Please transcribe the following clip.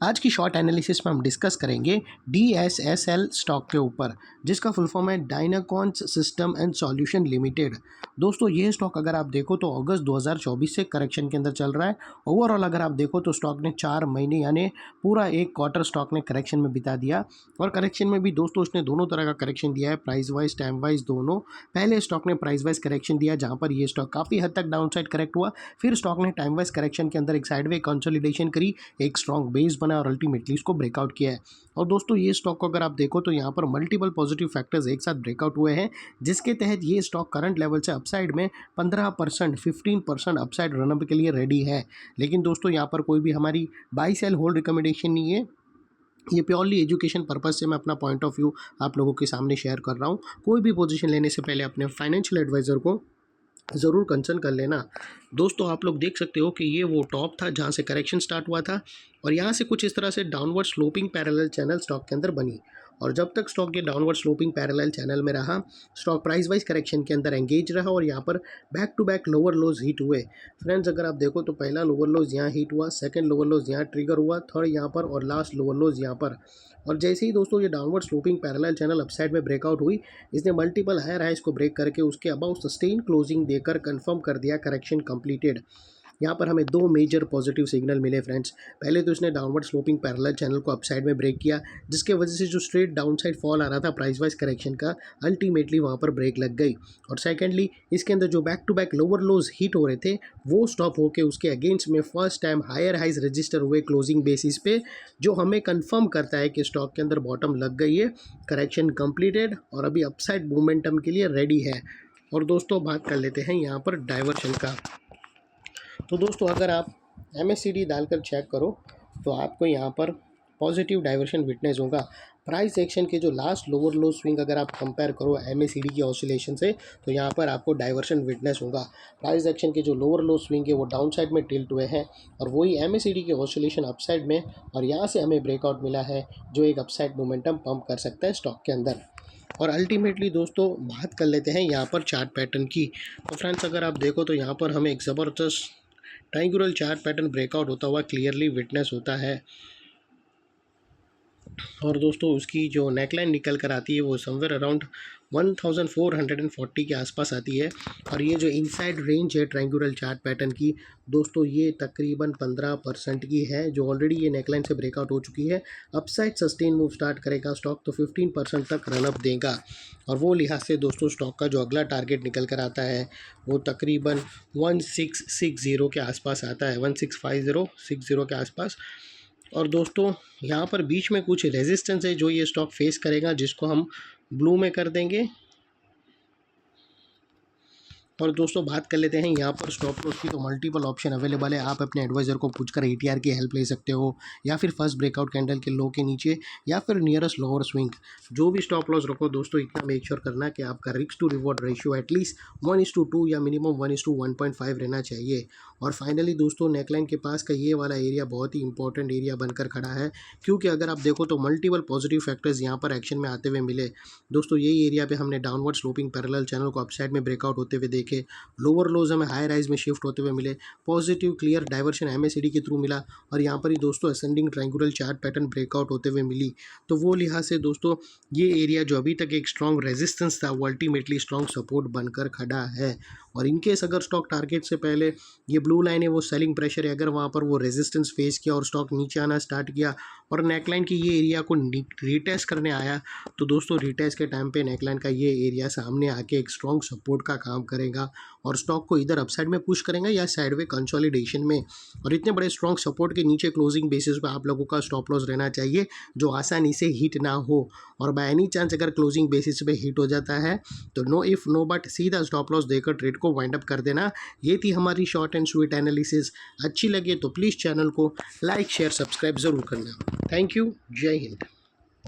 आज की short analysis में हम डिस्कस करेंगे DSSL स्टॉक के ऊपर, जिसका फुल फॉर्म है डायनाकॉन्स सिस्टम एंड सॉल्यूशन लिमिटेड। दोस्तों ये स्टॉक अगर आप देखो तो अगस्त 2024 से करेक्शन के अंदर चल रहा है। ओवरऑल अगर आप देखो तो स्टॉक ने 4 महीने यानी पूरा एक क्वार्टर स्टॉक ने करेक्शन में बिता दिया। और करेक्शन में भी दोस्तों उसने दोनों तरह का करेक्शन दिया है, प्राइस वाइज टाइम वाइज दोनों। पहले स्टॉक ने प्राइस वाइज करेक्शन दिया जहाँ पर ये स्टॉक काफ़ी हद तक डाउन साइड करेक्ट हुआ। फिर स्टॉक ने टाइम वाइज करेक्शन के अंदर एक साइडवे कंसोलिडेशन करी, एक स्ट्रॉन्ग बेस बना और अल्टीमेटली इसको ब्रेकआउट किया है। और दोस्तों ये स्टॉक को अगर आप देखो तो यहाँ पर मल्टीपल पॉजिटिव फैक्टर्स एक साथ ब्रेकआउट हुए हैं, जिसके तहत ये स्टॉक करंट लेवल से अपसाइड में 15% 15% अपसाइड रनअप के लिए रेडी है। लेकिन दोस्तों यहाँ पर कोई भी हमारी बाई सेल होल्ड रिकमेंडेशन नहीं है। ये प्योरली एजुकेशन पर्पज से मैं अपना पॉइंट ऑफ व्यू आप लोगों के सामने शेयर कर रहा हूँ। कोई भी पोजीशन लेने से पहले अपने फाइनेंशियल एडवाइज़र को ज़रूर कंसर्न कर लेना। दोस्तों आप लोग देख सकते हो कि ये वो टॉप था जहाँ से करेक्शन स्टार्ट हुआ था और यहाँ से कुछ इस तरह से downward sloping parallel channel stock के अंदर बनी। और जब तक स्टॉक ये डाउनवर्ड स्लोपिंग पैरेलल चैनल में रहा, स्टॉक प्राइस वाइज करेक्शन के अंदर एंगेज रहा और यहाँ पर back to back lower lows hit हुए। फ्रेंड्स अगर आप देखो तो पहला लोअर लोज यहाँ हिट हुआ, सेकंड लोअर लोज यहाँ ट्रिगर हुआ, थर्ड यहाँ पर और लास्ट लोअर लोज यहाँ पर। और जैसे ही दोस्तों ये downward sloping parallel channel upside में ब्रेकआउट हुई, इसने मल्टीपल हायर हाइज को ब्रेक करके उसके अबाउ सस्टेन क्लोजिंग देकर कंफर्म कर दिया करेक्शन कंप्लीटेड। यहाँ पर हमें दो मेजर पॉजिटिव सिग्नल मिले फ्रेंड्स। पहले तो इसने डाउनवर्ड स्लोपिंग पैरेलल चैनल को अपसाइड में ब्रेक किया, जिसके वजह से जो स्ट्रेट डाउन साइड फॉल आ रहा था प्राइस वाइज करेक्शन का, अल्टीमेटली वहाँ पर ब्रेक लग गई। और सेकेंडली इसके अंदर जो back to back lower lows hit हो रहे थे वो स्टॉप होकर उसके अगेंस्ट में first time higher highs register हुए क्लोजिंग बेसिस पे, जो हमें कंफर्म करता है कि स्टॉक के अंदर बॉटम लग गई है, करेक्शन कंप्लीटेड और अभी अपसाइड मोमेंटम के लिए रेडी है। और दोस्तों बात कर लेते हैं यहाँ पर डाइवर्शन का। तो दोस्तों अगर आप MACD डालकर चेक करो तो आपको यहाँ पर पॉजिटिव डाइवर्शन विटनेस होगा। प्राइस एक्शन के जो लास्ट लोअर लो स्विंग अगर आप कंपेयर करो MACD की ऑसिलेशन से, तो यहाँ पर आपको डाइवर्शन विटनेस होगा। प्राइस एक्शन के जो लोअर लो स्विंग है वो डाउन साइड में टिल्ट हुए हैं और वही MACD की ऑसिलेशन अपसाइड में, और यहाँ से हमें ब्रेकआउट मिला है जो एक अपसाइड मोमेंटम पंप कर सकता है स्टॉक के अंदर। और अल्टीमेटली दोस्तों बात कर लेते हैं यहाँ पर चार्ट पैटर्न की। तो फ्रेंड्स अगर आप देखो तो यहाँ पर हमें एक ज़बरदस्त ट्रायंगुलर चार्ट पैटर्न ब्रेकआउट होता हुआ क्लियरली विटनेस होता है। और दोस्तों उसकी जो नेकलाइन निकल कर आती है वो समवेयर अराउंड 1440 के आसपास आती है। और ये जो इनसाइड रेंज है ट्रायंगुलर चार्ट पैटर्न की, दोस्तों ये तकरीबन 15% की है, जो ऑलरेडी ये नेकलाइन से ब्रेकआउट हो चुकी है। अपसाइड सस्टेन मूव स्टार्ट करेगा स्टॉक तो 15% तक रनअप देगा। और वो लिहाज से दोस्तों स्टॉक का जो अगला टारगेट निकल कर आता है वो तकरीबन 1660 के आसपास आता है, 165060 के आसपास। और दोस्तों यहाँ पर बीच में कुछ रेजिस्टेंस है जो ये स्टॉक फेस करेगा, जिसको हम ब्लू में कर देंगे। और दोस्तों बात कर लेते हैं यहाँ पर स्टॉप लॉस की। तो मल्टीपल ऑप्शन अवेलेबल है, आप अपने एडवाइज़र को पूछकर ATR की हेल्प ले सकते हो, या फिर फर्स्ट ब्रेकआउट कैंडल के लो के नीचे, या फिर नियरेस्ट लोअर स्विंग। जो भी स्टॉप लॉस रखो दोस्तों, इतना मेक श्योर करना कि आपका risk to reward ratio at least 1:2 या मिनिमम 1:1.5 रहना चाहिए। और फाइनली दोस्तों नेकलाइन के पास का ये वाला एरिया बहुत ही इंपॉर्टेंट एरिया बनकर खड़ा है, क्योंकि अगर आप देखो तो मल्टीपल पॉजिटिव फैक्टर्स यहाँ पर एक्शन में आते हुए मिले। दोस्तों यही एरिया पे हमने डाउनवर्ड स्लोपिंग पैरेलल चैनल को अपसाइड में ब्रेकआउट होते हुए देखे, लोअर लोज हमें हाई राइज में शिफ्ट होते हुए मिले, पॉजिटिव क्लियर डाइवर्शन MACD के थ्रू मिला, और यहाँ पर ही दोस्तों ascending triangular chart pattern breakout होते हुए मिली। तो वो लिहाज से दोस्तों ये एरिया जो अभी तक एक स्ट्रॉन्ग रेजिस्टेंस था वो अल्टीमेटली स्ट्रॉन्ग सपोर्ट बनकर खड़ा है। और इनकेस अगर स्टॉक टारगेट से पहले ये ब्लू लाइन है वो सेलिंग प्रेशर है, अगर वहाँ पर वो रेजिस्टेंस फेस किया और स्टॉक नीचे आना स्टार्ट किया और नेकलाइन की ये एरिया को रिटेस्ट करने आया, तो दोस्तों रिटेस्ट के टाइम पे नेकलाइन का ये एरिया सामने आके एक स्ट्रॉन्ग सपोर्ट का काम करेगा और स्टॉक को इधर अपसाइड में पुश करेंगे या साइडवे कंसोलिडेशन में। और इतने बड़े स्ट्रॉन्ग सपोर्ट के नीचे क्लोजिंग बेसिस पे आप लोगों का स्टॉप लॉस रहना चाहिए जो आसानी से हिट ना हो। और बाय एनी चांस अगर क्लोजिंग बेसिस पे हिट हो जाता है तो नो इफ नो बट सीधा स्टॉप लॉस देकर ट्रेड को वाइंड अप कर देना। ये थी हमारी शॉर्ट एंड स्वीट एनालिसिस। अच्छी लगे तो प्लीज़ चैनल को लाइक शेयर सब्सक्राइब ज़रूर करना। थैंक यू, जय हिंद।